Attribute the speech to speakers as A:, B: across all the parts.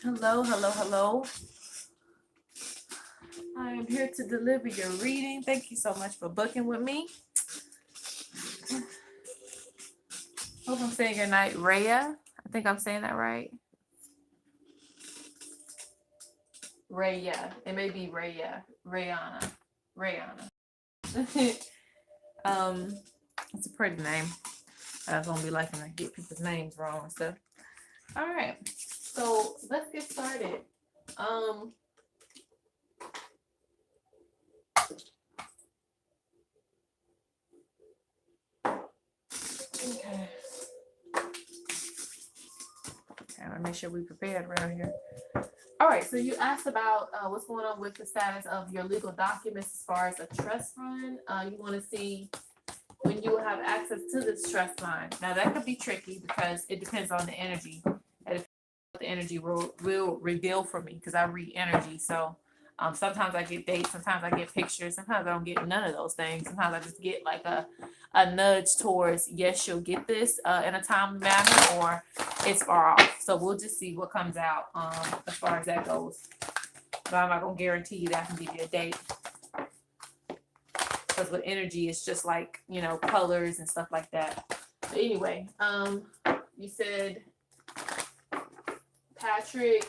A: Hello, hello, hello. I am here to deliver your reading. Thank you so much for booking with me. Hope I'm saying your night, Raya. I think I'm saying that right. Raya. It may be Raya. Rayana. Rayana. um, it's a pretty name. I'm gonna be liking to get people's names wrong and stuff. All right. So let's get started. Um, okay. I want to make sure we prepared around here. All right, so you asked about what's going on with the status of your legal documents as far as a trust fund. You want to see when you will have access to this trust fund. Now that could be tricky because it depends on the energy. And if the energy will reveal for me because I read energy. So sometimes I get dates, sometimes I get pictures, sometimes I don't get none of those things. Sometimes I just get like a nudge towards yes, you'll get this in a timely manner, or it's far off. So we'll just see what comes out as far as that goes. But I'm not gonna guarantee you that I can give you a date because with energy, it's just like colors and stuff like that. But anyway, you said Patrick.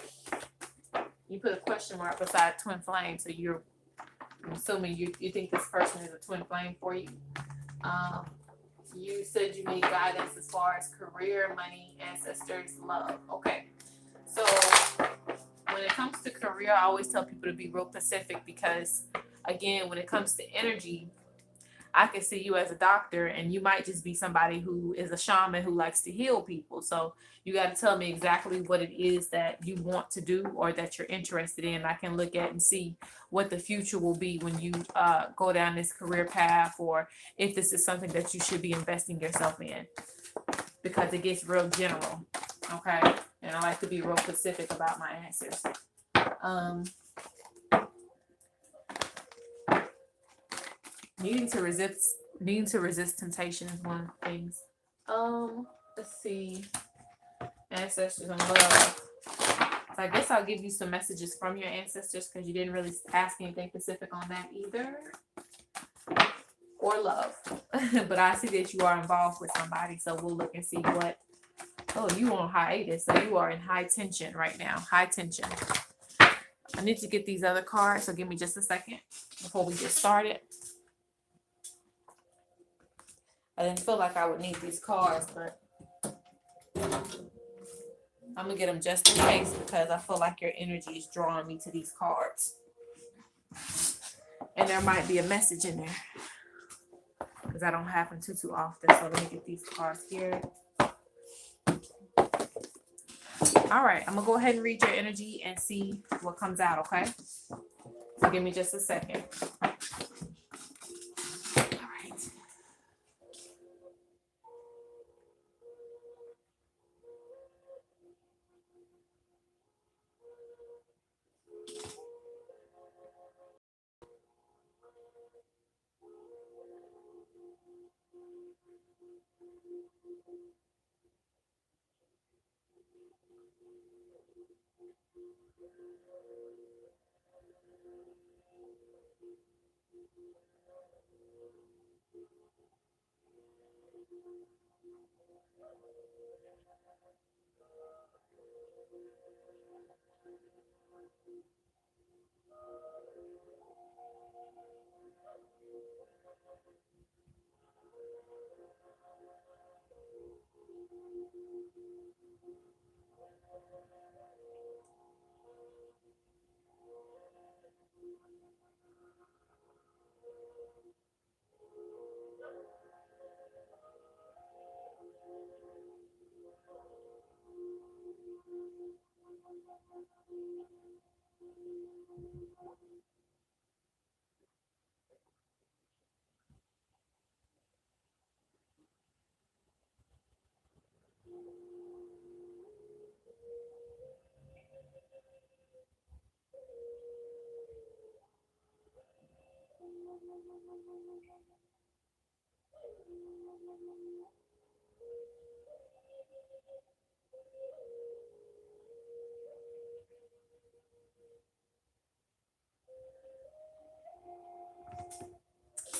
A: You put a question mark beside twin flame, so I'm assuming you think this person is a twin flame for you. You said you need guidance as far as career, money, ancestors, love. Okay. So when it comes to career, I always tell people to be real specific because, again, when it comes to energy, I can see you as a doctor and you might just be somebody who is a shaman who likes to heal people. So you got to tell me exactly what it is that you want to do or that you're interested in. I can look at and see what the future will be when you go down this career path, or if this is something that you should be investing yourself in, because it gets real general. Okay. And I like to be real specific about my answers. Um, needing to resist temptation is one of the things. Let's see. Ancestors and love. So I guess I'll give you some messages from your ancestors because you didn't really ask anything specific on that either. Or love. But I see that you are involved with somebody, so we'll look and see what. Oh, you on hiatus, so you are in high tension right now. High tension. I need to get these other cards, so give me just a second before we get started. I didn't feel like I would need these cards, but I'm gonna get them just in case because I feel like your energy is drawing me to these cards. And there might be a message in there because I don't have them too often. So let me get these cards here. All right, I'm gonna go ahead and read your energy and see what comes out, okay? So give me just a second.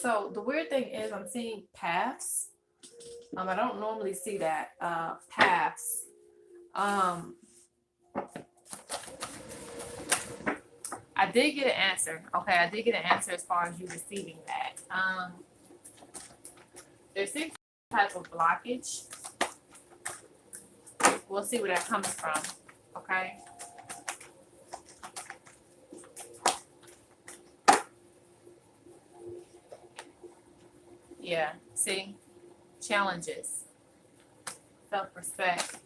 A: So the weird thing is I'm seeing paths. I don't normally see that. Paths. Um, I did get an answer. Okay, I did get an answer as far as you receiving that. There seems some type of blockage. We'll see where that comes from. Okay. Yeah. See, challenges, self-respect.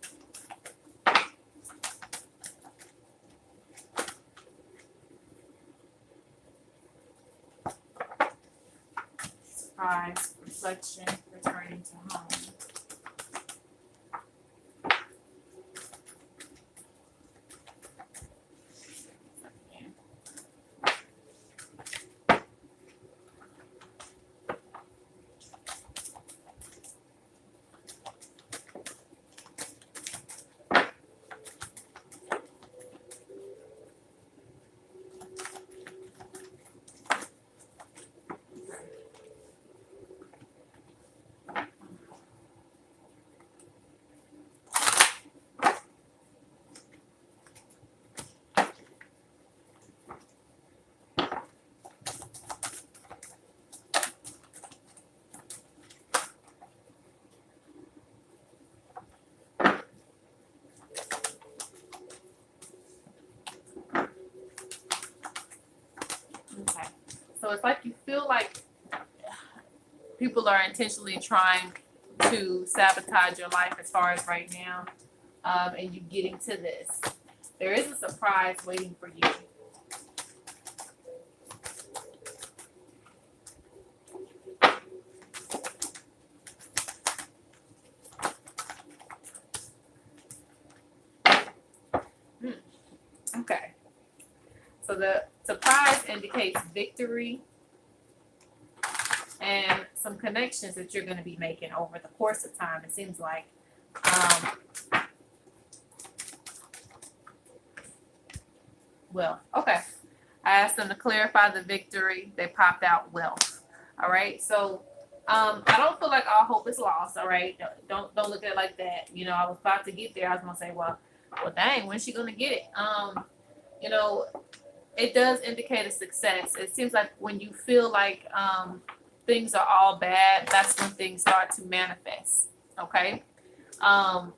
A: Surprise, reflection, returning to home. Okay. So it's like you feel like people are intentionally trying to sabotage your life as far as right now, and you getting to this. There is a surprise waiting for you. Okay. So the surprise indicates victory and some connections that you're going to be making over the course of time. It seems like. Well, okay. I asked them to clarify the victory. They popped out wealth. All right. So I don't feel like all hope is lost. All right. Don't look at it like that. You know, I was about to get there. I was gonna say, well, dang, when's she gonna get it? You know, it does indicate a success. It seems like when you feel like things are all bad, that's when things start to manifest. Okay. I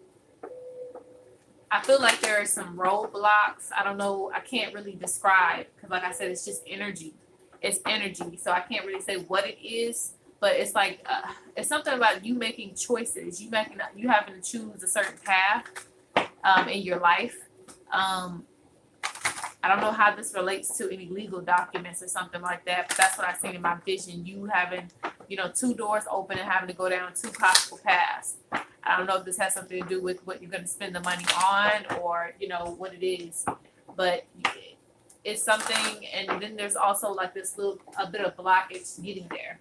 A: feel like there are some roadblocks. I don't know. I can't really describe because, like I said, it's just energy. It's energy. So I can't really say what it is, but it's like it's something about you making choices. You having to choose a certain path in your life. I don't know how this relates to any legal documents or something like that, but that's what I seen in my vision. You having, two doors open and having to go down two possible paths. I don't know if this has something to do with what you're going to spend the money on or, what it is, but it's something. And then there's also like a bit of blockage getting there.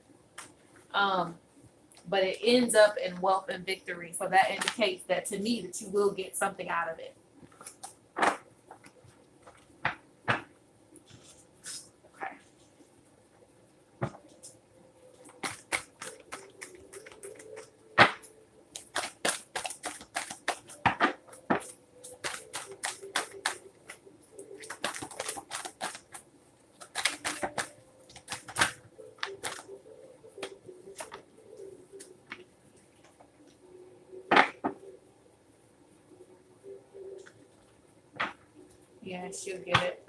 A: But it ends up in wealth and victory. So that indicates that to me that you will get something out of it. Yeah, she'll get it.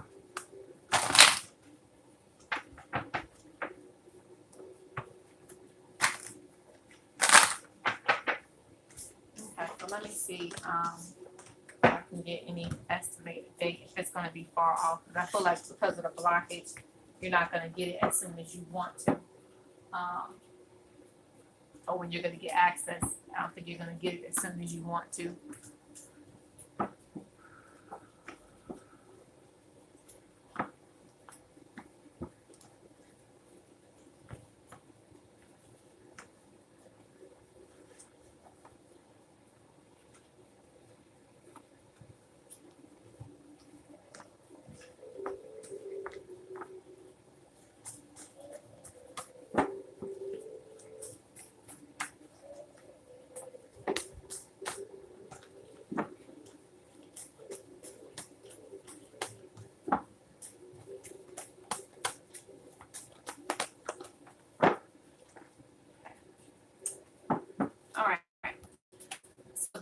A: Okay, so let me see if I can get any estimated date if it's going to be far off. Because I feel like because of the blockage, you're not going to get it as soon as you want to. Or when you're going to get access, I don't think you're going to get it as soon as you want to.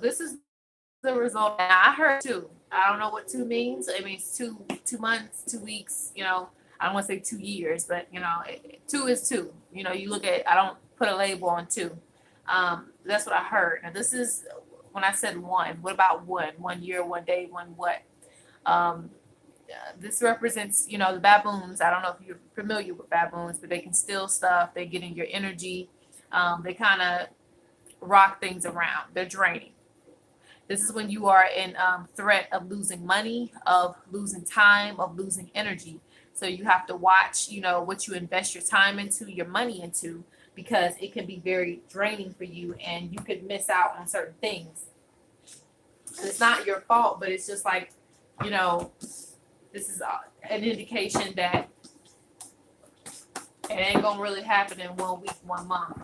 A: This is the result. And I heard two. I don't know what two means. It means 2 months, 2 weeks. I don't want to say 2 years, but two is two. You look at. I don't put a label on two. That's what I heard. Now this is when I said one. What about one? 1 year, 1 day, one what? Um, this represents, the baboons. I don't know if you're familiar with baboons, but they can steal stuff. They get in your energy. They kind of rock things around. They're draining. This is when you are in threat of losing money, of losing time, of losing energy. So you have to watch, what you invest your time into, your money into, because it can be very draining for you, and you could miss out on certain things. It's not your fault, but it's just like, you know, this is an indication that it ain't gonna really happen in 1 week, 1 month.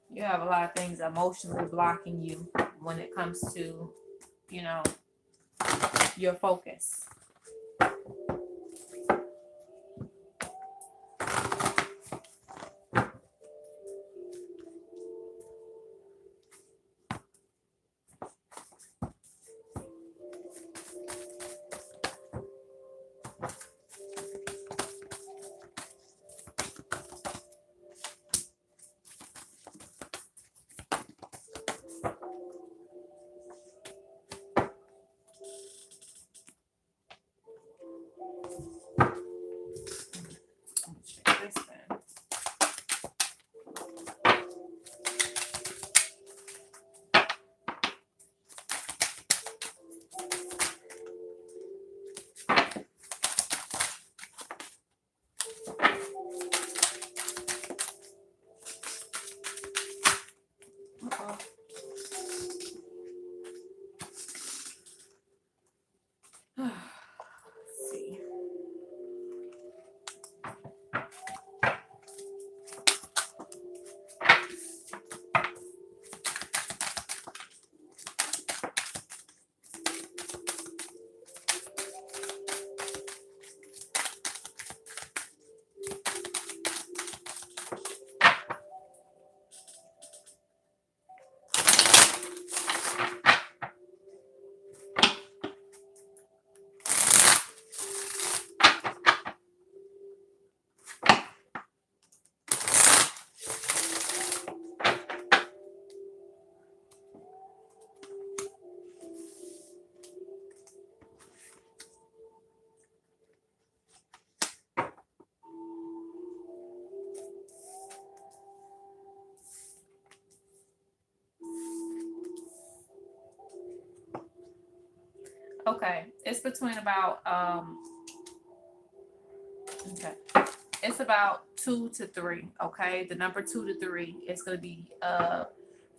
A: You have a lot of things emotionally blocking you when it comes to, you know, your focus. Check this then. Uh-oh. Let's see. Okay, it's between about okay, it's about 2 to 3. Okay, the number 2 to 3 is gonna be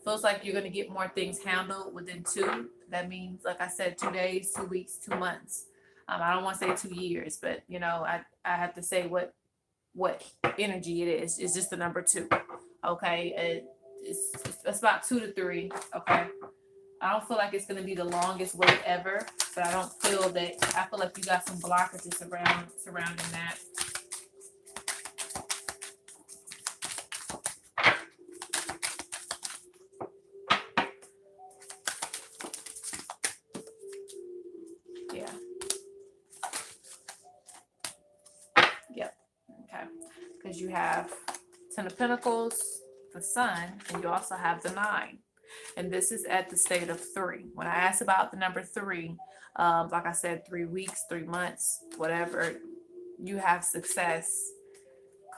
A: feels like you're gonna get more things handled within two. That means, like I said, 2 days, 2 weeks, 2 months. I don't want to say 2 years, but I have to say what energy it is. It's just the number two. Okay, it's about 2 to 3. Okay, I don't feel like it's gonna be the longest wait ever, but I don't feel that. I feel like you got some blockages surrounding that. Yeah. Yep. Okay. Because you have Ten of Pentacles, the Sun, and you also have the Nine. And this is at the state of 3. When I asked about the number 3, like I said, 3 weeks, 3 months, whatever, you have success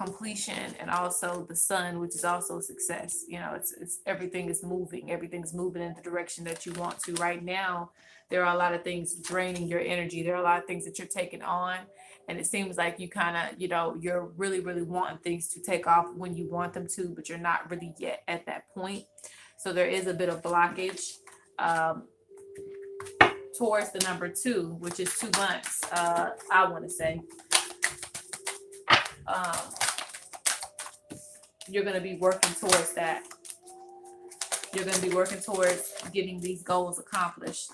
A: completion, and also the sun, which is also success. You know, it's everything's moving in the direction that you want to. Right now, there are a lot of things draining your energy. There are a lot of things that you're taking on, and it seems like you kind of, you know, you're really wanting things to take off when you want them to, but you're not really yet at that point. So there is a bit of blockage. Um, Towards the number two, which is 2 months, I want to say. Um, you're going to be working towards that. You're going to be working towards getting these goals accomplished.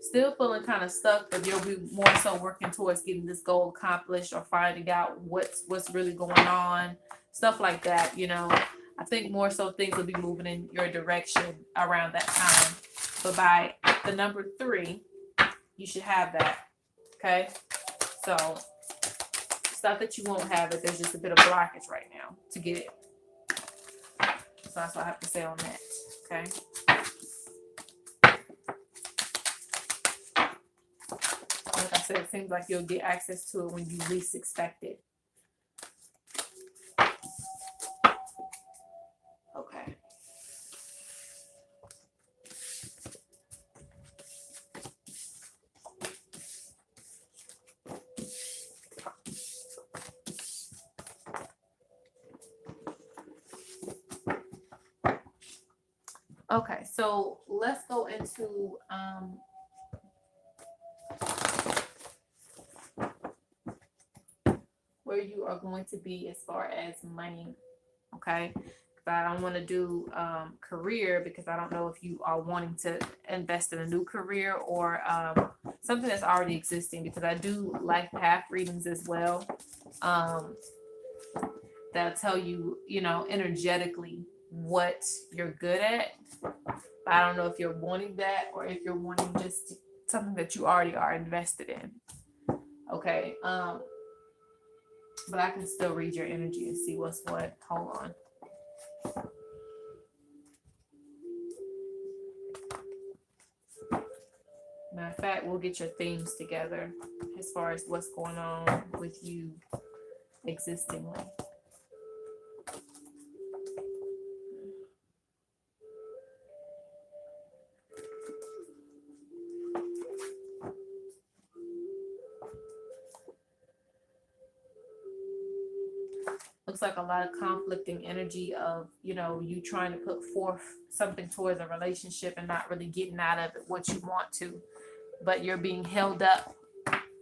A: Still feeling kind of stuck, but you'll be more so working towards getting this goal accomplished or finding out what's really going on, stuff like that. You know, I think more so things will be moving in your direction around that time. But by the number 3, you should have that. Okay, so it's not that you won't have it. There's just a bit of blockage right now to get it. So that's what I have to say on that. Okay. Like I said, it seems like you'll get access to it when you least expect it. Okay. Okay, so let's go into where you are going to be as far as money. Okay, but I don't want to do career because I don't know if you are wanting to invest in a new career or something that's already existing, because I do life path readings as well. That'll tell you, you know, energetically what you're good at. But I don't know if you're wanting that or if you're wanting just something that you already are invested in. Okay. But I can still read your energy and see what's what. Hold on. Matter of fact, we'll get your themes together as far as what's going on with you existingly. Looks like a lot of conflicting energy of, you know, you trying to put forth something towards a relationship and not really getting out of it what you want to, but you're being held up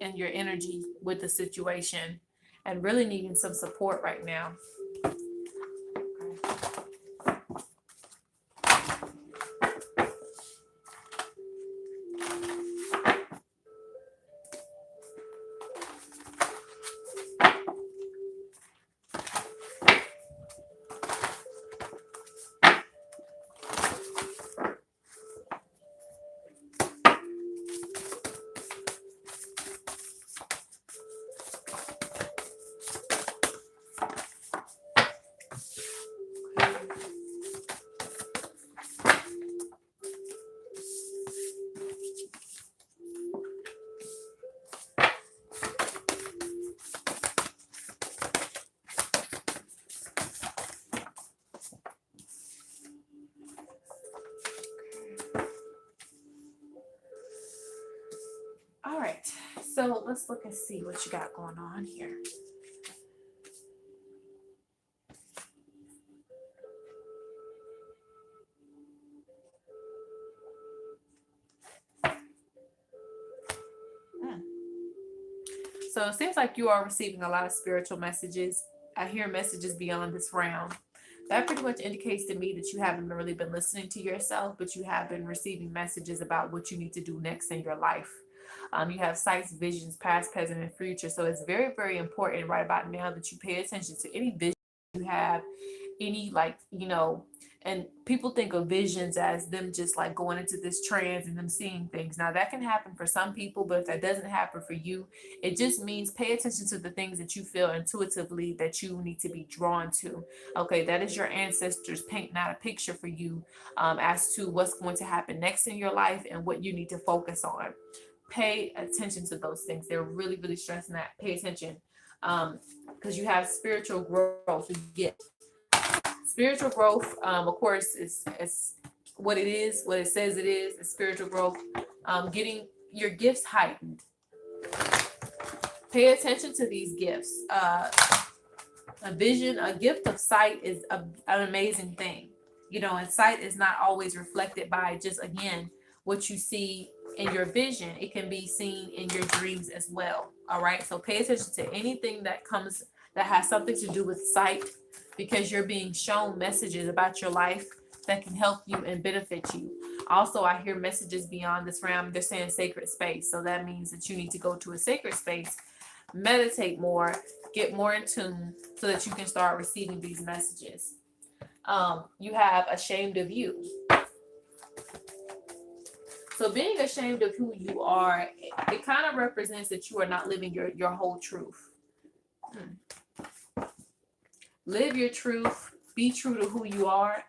A: in your energy with the situation and really needing some support right now. All right, so let's look and see what you got going on here. So it seems like you are receiving a lot of spiritual messages. I hear messages beyond this realm. That pretty much indicates to me that you haven't really been listening to yourself, but you have been receiving messages about what you need to do next in your life. You have sights, visions, past, present, and future. So it's very important right about now that you pay attention to any vision you have, any, like, you know, and people think of visions as them just like going into this trance and them seeing things. Now that can happen for some people, but if that doesn't happen for you, it just means pay attention to the things that you feel intuitively that you need to be drawn to. Okay, that is your ancestors painting out a picture for you as to what's going to happen next in your life and what you need to focus on. Pay attention to those things. They're really stressing that. Pay attention. because you have spiritual growth, you get spiritual growth. Of course, it's what it is, what it says it is. It's spiritual growth. Getting your gifts heightened. Pay attention to these gifts. A vision, a gift of sight is an amazing thing. You know, and sight is not always reflected by just, again, what you see in your vision. It can be seen in your dreams as well. All right. So pay attention to anything that comes that has something to do with sight, because you're being shown messages about your life that can help you and benefit you. Also, I hear messages beyond this realm. They're saying sacred space. So that means that you need to go to a sacred space, meditate more, get more in tune so that you can start receiving these messages. You have ashamed of you. So being ashamed of who you are, it kind of represents that you are not living your whole truth. Live your truth. Be true to who you are.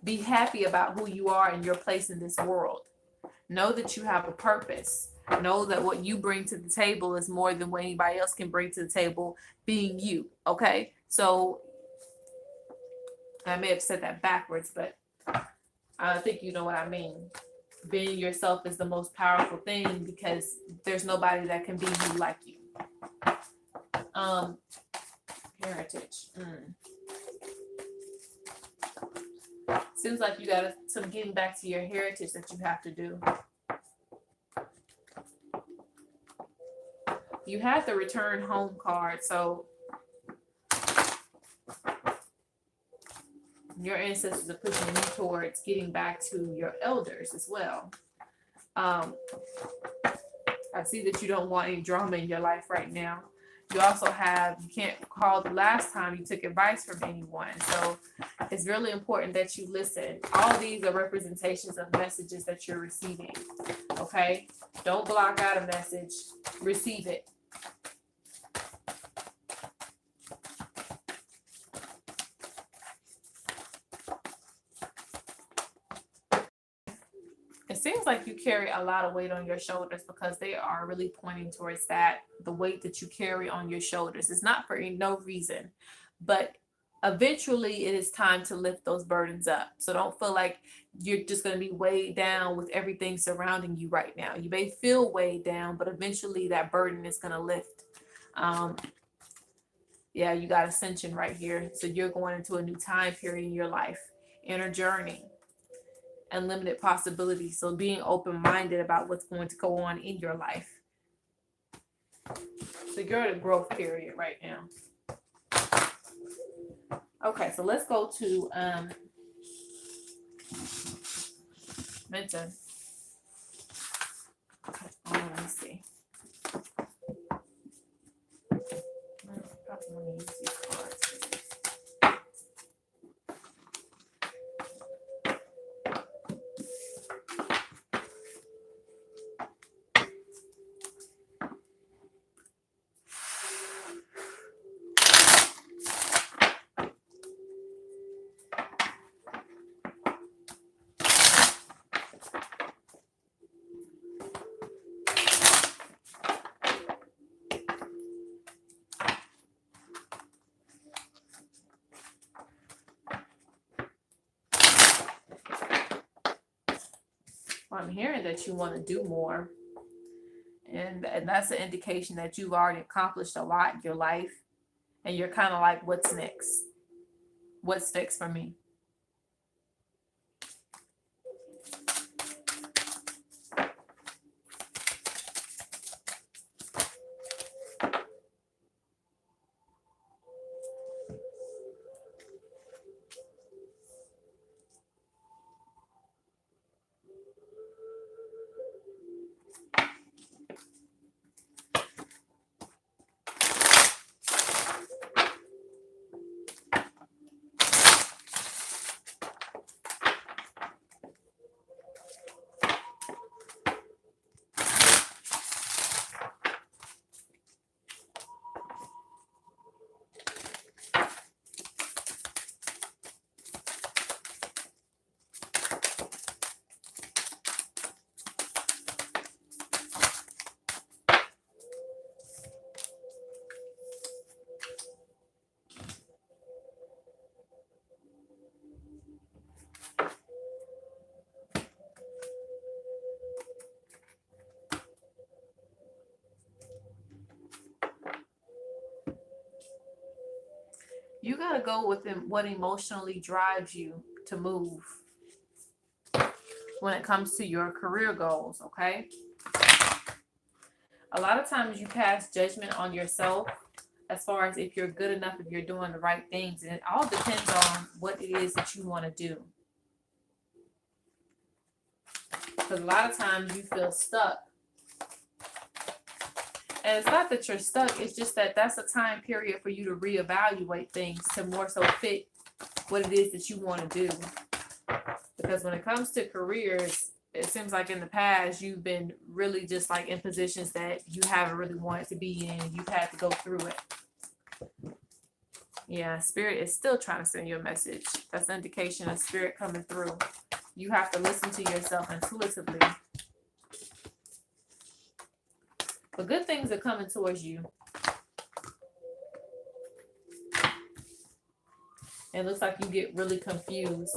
A: Be happy about who you are and your place in this world. Know that you have a purpose. Know that what you bring to the table is more than what anybody else can bring to the table, being you. Okay? So I may have said that backwards, but I think you know what I mean. Being yourself is the most powerful thing, because there's nobody that can be you like you. Heritage. Seems like you got some getting back to your heritage that you have to do. You have the return home card, so your ancestors are pushing you towards getting back to your elders as well. I see that you don't want any drama in your life right now. You also you can't recall the last time you took advice from anyone. So it's really important that you listen. All these are representations of messages that you're receiving. Okay? Don't block out a message. Receive it. It seems like you carry a lot of weight on your shoulders, because they are really pointing towards that. The weight that you carry on your shoulders is not for no reason, but eventually it is time to lift those burdens up. So don't feel like you're just going to be weighed down with everything surrounding you right now. You may feel weighed down, but eventually that burden is going to lift. Yeah, you got ascension right here. So you're going into a new time period in your life, inner journey. Unlimited possibilities. So being open-minded about what's going to go on in your life. So you're at a growth period right now. Okay, so let's go to Menton. Okay, let me see. Let me use these cards. I'm hearing that you want to do more, and that's an indication that you've already accomplished a lot in your life, and you're kind of like, what's next? What's next for me? You got to go with what emotionally drives you to move when it comes to your career goals, okay? A lot of times you pass judgment on yourself as far as if you're good enough, if you're doing the right things, and it all depends on what it is that you want to do. Because a lot of times you feel stuck. And it's not that you're stuck, it's just that that's a time period for you to reevaluate things to more so fit what it is that you want to do. Because when it comes to careers, it seems like in the past you've been really just like in positions that you haven't really wanted to be in. You've had to go through it. Yeah, spirit is still trying to send you a message. That's an indication of spirit coming through. You have to listen to yourself intuitively. But good things are coming towards you. It looks like you get really confused.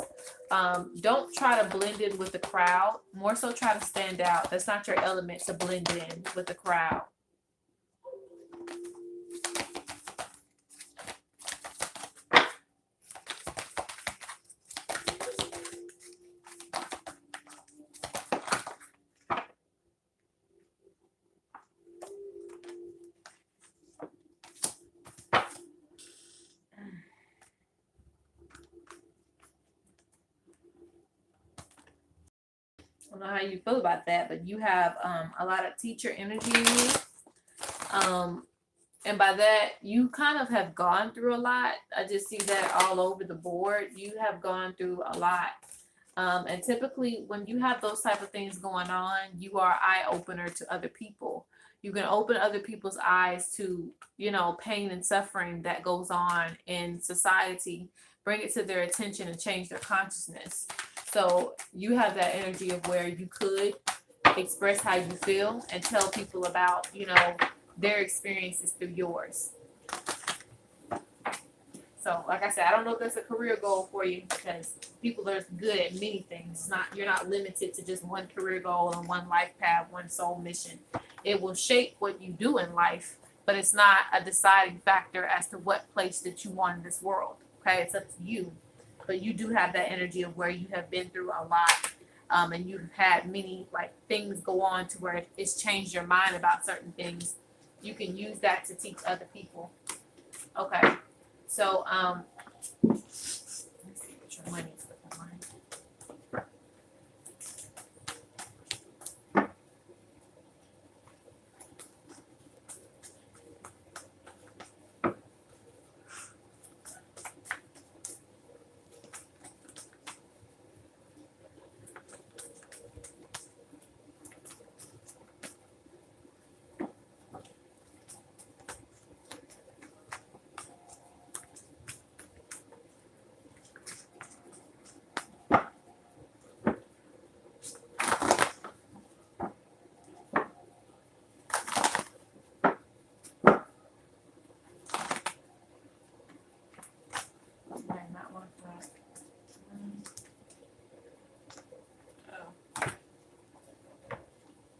A: Don't try to blend in with the crowd. More so try to stand out. That's not your element to blend in with the crowd. I don't know how you feel about that, but you have a lot of teacher energy in you. And by that, you kind of have gone through a lot. I just see that all over the board. You have gone through a lot. And typically, when you have those type of things going on, you are eye opener to other people. You can open other people's eyes to, pain and suffering that goes on in society, bring it to their attention and change their consciousness. So you have that energy of where you could express how you feel and tell people about, their experiences through yours. So, like I said, I don't know if that's a career goal for you because people are good at many things. You're not limited to just one career goal and one life path, one soul mission. It will shape what you do in life, but it's not a deciding factor as to what place that you want in this world. Okay, it's up to you. But you do have that energy of where you have been through a lot, and you've had many things go on to where it's changed your mind about certain things. You can use that to teach other people. Okay. So, let me see what your money is looking like.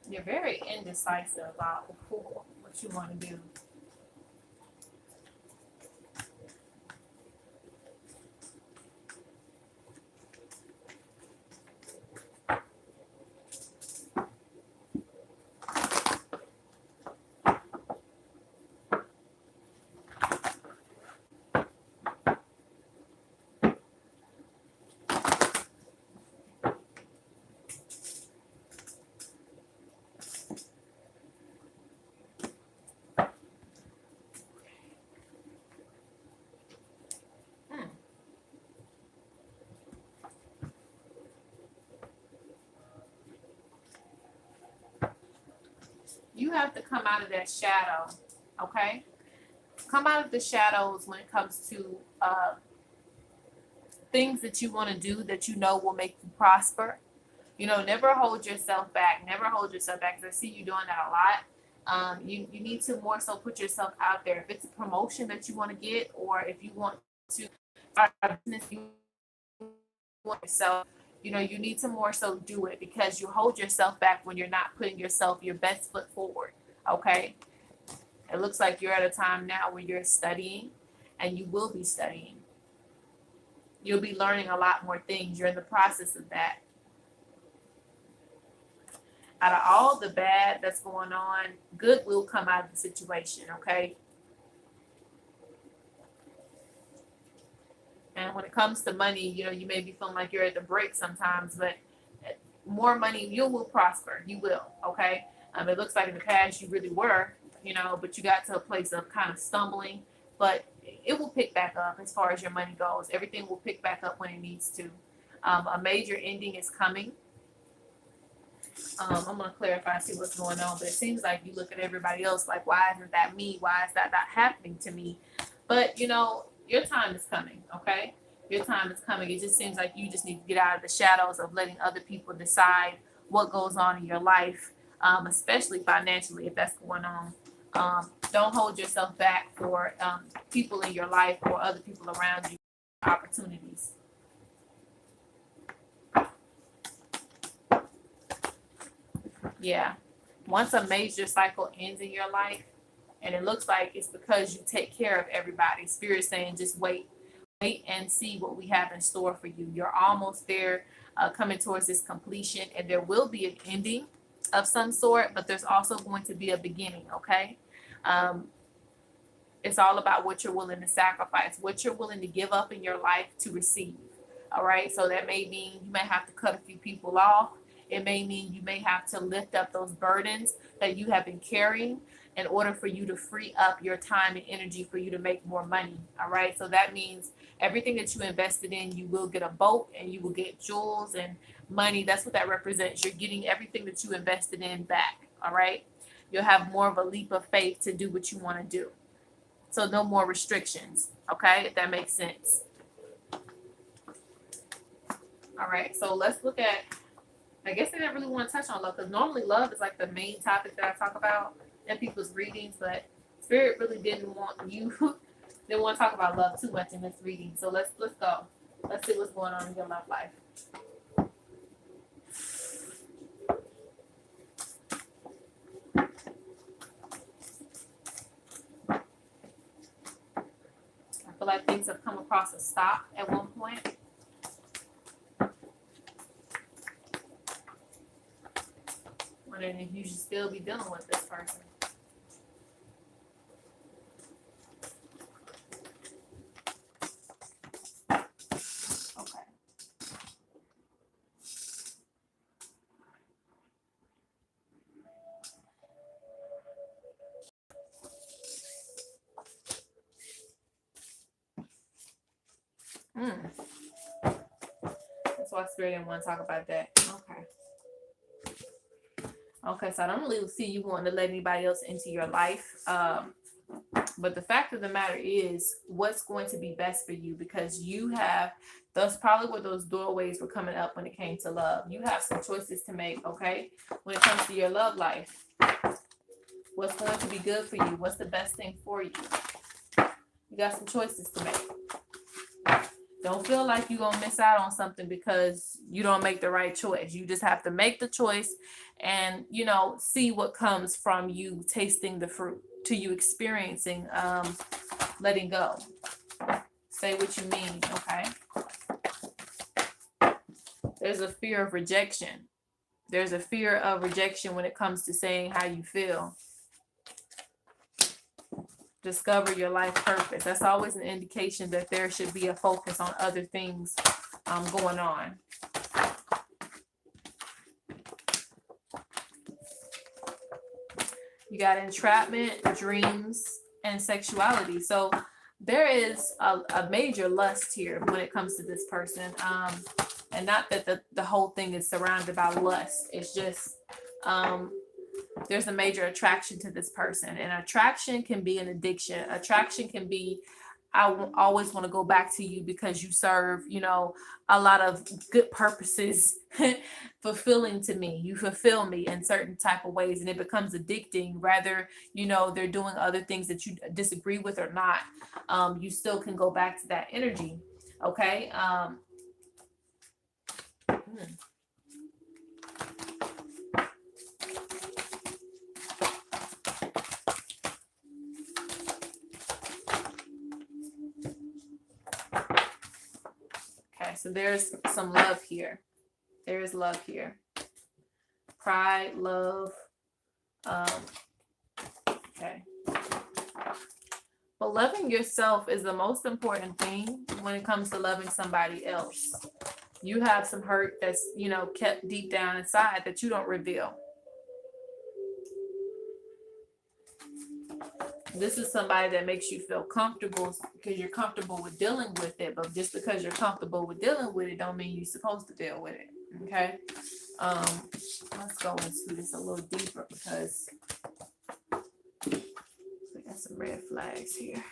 A: You're very indecisive about what you want to do. You have to come out of that shadow, okay? Come out of the shadows when it comes to things that you want to do that you know will make you prosper. Never hold yourself back. Never hold yourself back, because I see you doing that a lot. You need to more so put yourself out there. If it's a promotion that you want to get, or if you want to start a business, you want yourself, you need to more so do it, because you hold yourself back when you're not putting your best foot forward. Okay. It looks like you're at a time now where you're studying, and you will be studying. You'll be learning a lot more things. You're in the process of that. Out of all the bad that's going on, good will come out of the situation, okay? And when it comes to money, you may be feeling like you're at the break sometimes, but more money, you will prosper. You will, okay? It looks like in the past you really were, but you got to a place of kind of stumbling. But it will pick back up as far as your money goes. Everything will pick back up when it needs to. A major ending is coming. I'm going to clarify, see what's going on. But it seems like you look at everybody else like, why isn't that me? Why is that not happening to me? But, your time is coming, okay? Your time is coming. It just seems like you just need to get out of the shadows of letting other people decide what goes on in your life, especially financially, if that's going on. Don't hold yourself back for people in your life or other people around you, opportunities. Yeah. Once a major cycle ends in your life, and it looks like it's because you take care of everybody, Spirit's saying just wait and see what we have in store for you. You're almost there, coming towards this completion, and there will be an ending of some sort, but there's also going to be a beginning, okay? It's all about what you're willing to sacrifice, what you're willing to give up in your life to receive. All right. So that may mean you may have to cut a few people off. It may mean you may have to lift up those burdens that you have been carrying in order for you to free up your time and energy for you to make more money. All right. So that means everything that you invested in, you will get a boat and you will get jewels and money. That's what that represents. You're getting everything that you invested in back. All right. You'll have more of a leap of faith to do what you want to do. So no more restrictions, okay, if that makes sense. All right, so let's look at, I guess I didn't really want to touch on love, because normally love is like the main topic that I talk about in people's readings, but Spirit really didn't want to talk about love too much in this reading. So let's go. Let's see what's going on in your love life. I feel like things have come across a stop at one point. Wondering if you should still be dealing with this person. Okay. That's why Spirit didn't want to talk about that. Okay, so I don't really see you wanting to let anybody else into your life. But the fact of the matter is, what's going to be best for you, because you have, that's probably where those doorways were coming up when it came to love. You have some choices to make, okay? When it comes to your love life, what's going to be good for you? What's the best thing for you? You got some choices to make. Don't feel like you're going to miss out on something because you don't make the right choice. You just have to make the choice and, see what comes from you tasting the fruit, to you experiencing letting go. Say what you mean, okay? There's a fear of rejection. There's a fear of rejection when it comes to saying how you feel. Discover your life purpose. That's always an indication that there should be a focus on other things going on. You got entrapment, dreams, and sexuality. So there is a major lust here when it comes to this person. And not that the whole thing is surrounded by lust. It's just there's a major attraction to this person. And attraction can be an addiction. Attraction can be, I always want to go back to you because you serve, a lot of good purposes, fulfilling to me. You fulfill me in certain type of ways, and it becomes addicting. Rather, they're doing other things that you disagree with or not. You still can go back to that energy. Okay. so there's some love here. There is love here. Pride, love. Okay. But loving yourself is the most important thing when it comes to loving somebody else. You have some hurt that's, kept deep down inside that you don't reveal. This is somebody that makes you feel comfortable because you're comfortable with dealing with it. But just because you're comfortable with dealing with it don't mean you're supposed to deal with it. Okay. Let's go into this a little deeper because we got some red flags here.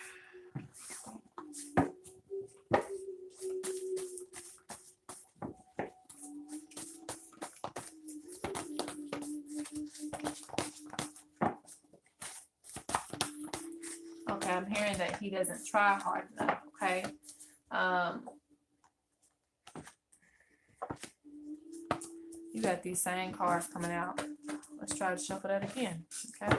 A: Okay, I'm hearing that he doesn't try hard enough. Okay. You got these same cards coming out. Let's try to shuffle that again. Okay.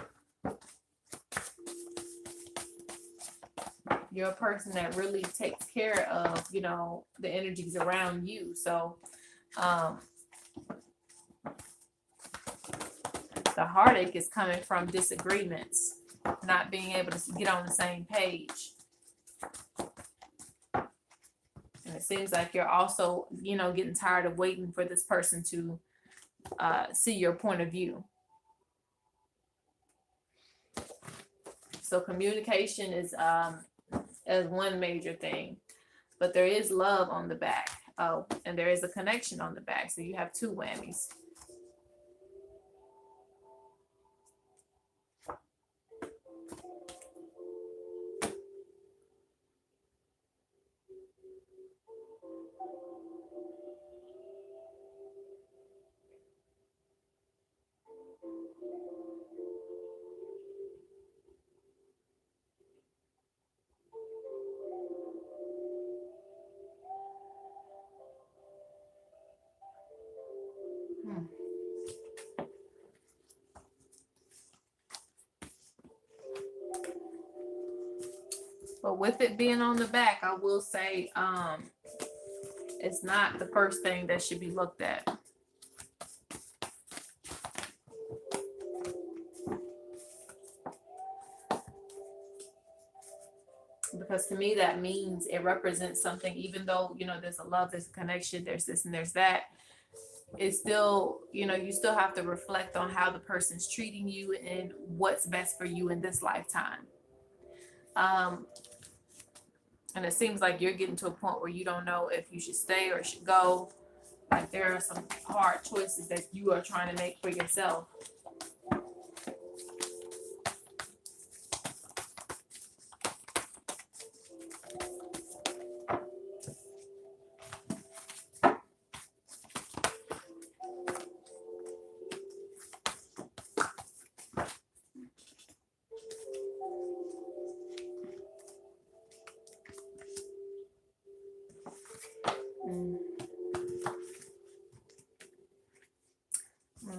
A: You're a person that really takes care of, the energies around you. So, the heartache is coming from disagreements, not being able to get on the same page. And it seems like you're also, getting tired of waiting for this person to see your point of view. So communication is one major thing, but there is love on the back. Oh, and there is a connection on the back. So you have two whammies. But with it being on the back, I will say it's not the first thing that should be looked at. Because to me, that means it represents something, even though, there's a love, there's a connection, there's this and there's that. It's still, you still have to reflect on how the person's treating you and what's best for you in this lifetime. And it seems like you're getting to a point where you don't know if you should stay or should go. Like there are some hard choices that you are trying to make for yourself.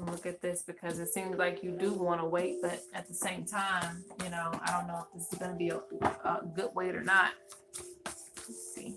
A: Look at this because it seems like you do want to wait, but at the same time, I don't know if this is going to be a good wait or not. Let's see.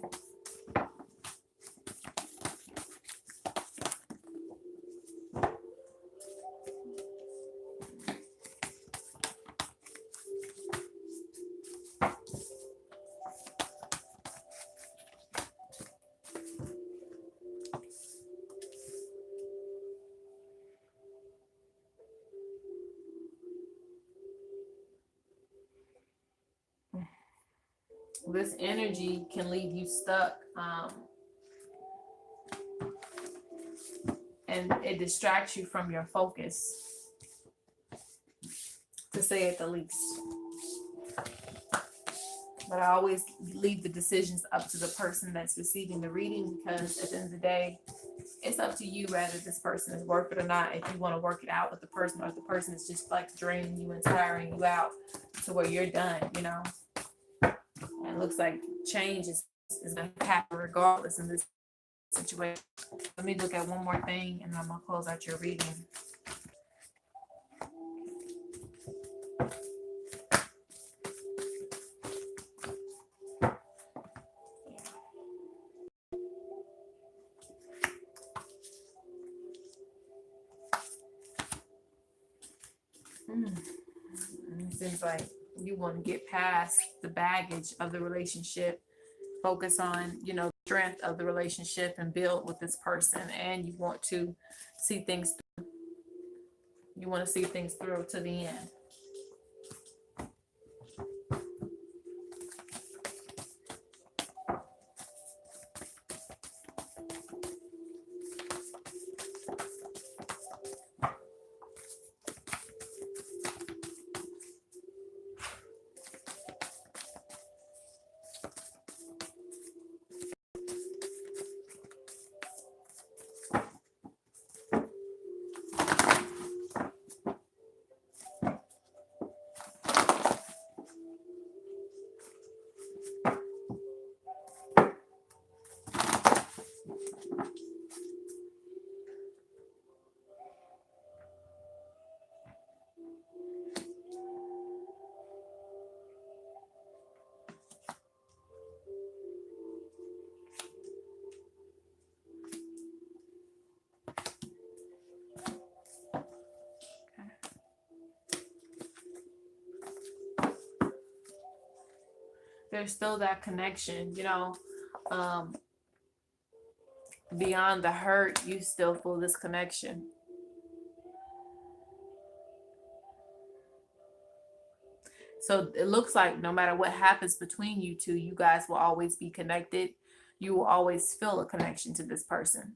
A: This energy can leave you stuck, and it distracts you from your focus, to say it the least. But I always leave the decisions up to the person that's receiving the reading, because at the end of the day, it's up to you whether this person is worth it or not. If you want to work it out with the person, or if the person is just like draining you and tiring you out to where you're done, And it looks like change is going to happen regardless in this situation. Let me look at one more thing and I'm going to close out your reading. It seems like you want to get past the baggage of the relationship, focus on, the strength of the relationship and build with this person. And you want to see things, through to the end. There's still that connection, beyond the hurt, you still feel this connection. So it looks like no matter what happens between you two, you guys will always be connected. You will always feel a connection to this person.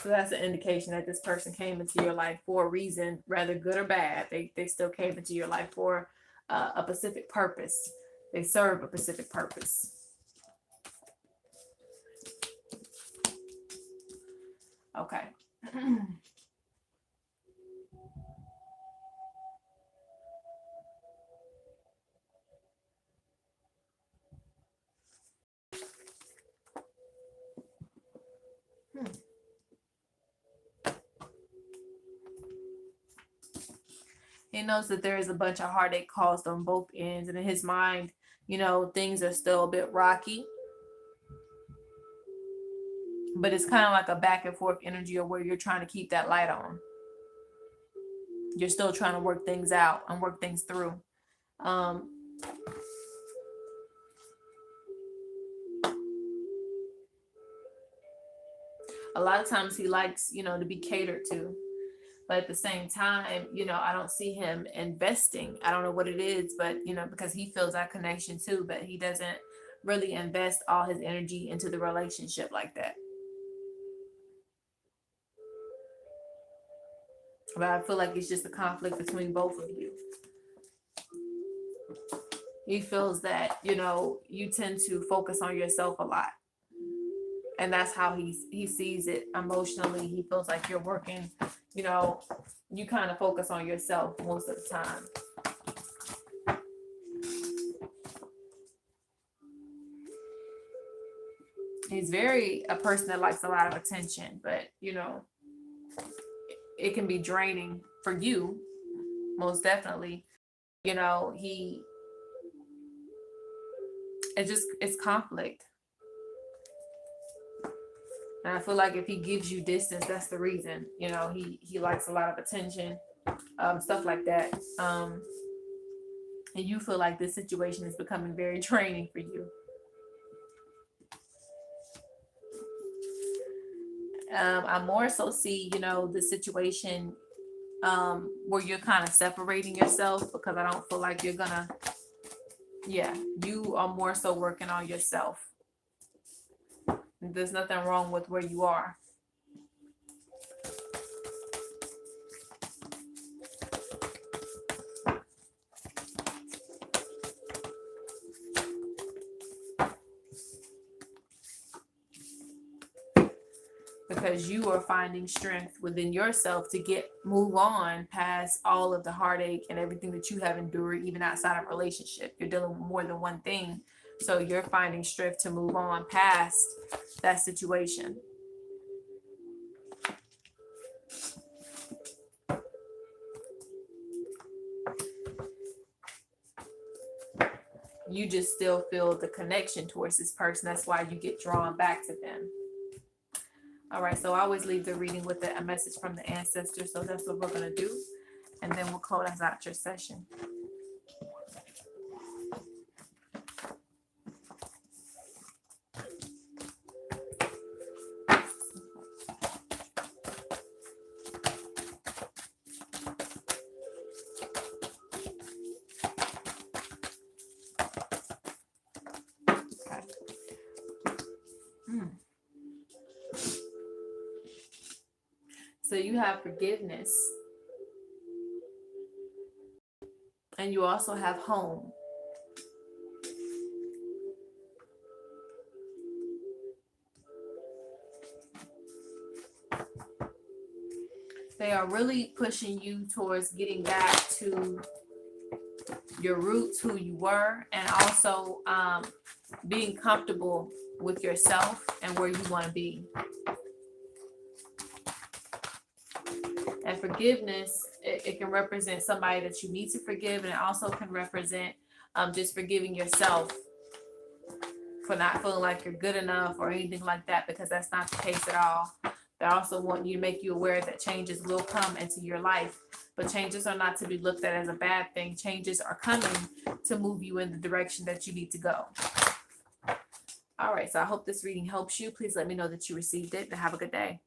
A: So that's an indication that this person came into your life for a reason, rather good or bad. They still came into your life for a specific purpose. They serve a specific purpose. Okay. He knows that there is a bunch of heartache caused on both ends, and in his mind, things are still a bit rocky. But it's kind of like a back and forth energy of where you're trying to keep that light on. You're still trying to work things out and work things through. A lot of times he likes, to be catered to. But at the same time, I don't see him investing. I don't know what it is, but, because he feels that connection too, but he doesn't really invest all his energy into the relationship like that. But I feel like it's just a conflict between both of you. He feels that, you tend to focus on yourself a lot. And that's how he sees it emotionally. He feels like you're working, you kind of focus on yourself most of the time. He's a person that likes a lot of attention, but, it can be draining for you, most definitely. It's conflict. And I feel like if he gives you distance, that's the reason. He likes a lot of attention, stuff like that. And you feel like this situation is becoming very draining for you. I more so see, the situation where you're kind of separating yourself, because I don't feel like you're gonna, you are more so working on yourself. There's nothing wrong with where you are. Because you are finding strength within yourself to move on past all of the heartache and everything that you have endured, even outside of a relationship. You're dealing with more than one thing. So you're finding strength to move on past that situation. You just still feel the connection towards this person. That's why you get drawn back to them. All right, so I always leave the reading with a message from the ancestors. So that's what we're going to do. And then we'll close out your session. Okay. So you have forgiveness. And you also have home. They are really pushing you towards getting back to your roots, who you were, and also being comfortable with yourself and where you want to be. And forgiveness, it can represent somebody that you need to forgive, and it also can represent just forgiving yourself for not feeling like you're good enough or anything like that, because that's not the case at all. They also want you to make you aware that changes will come into your life, but changes are not to be looked at as a bad thing. Changes are coming to move you in the direction that you need to go. All right, so I hope this reading helps you. Please let me know that you received it, and have a good day.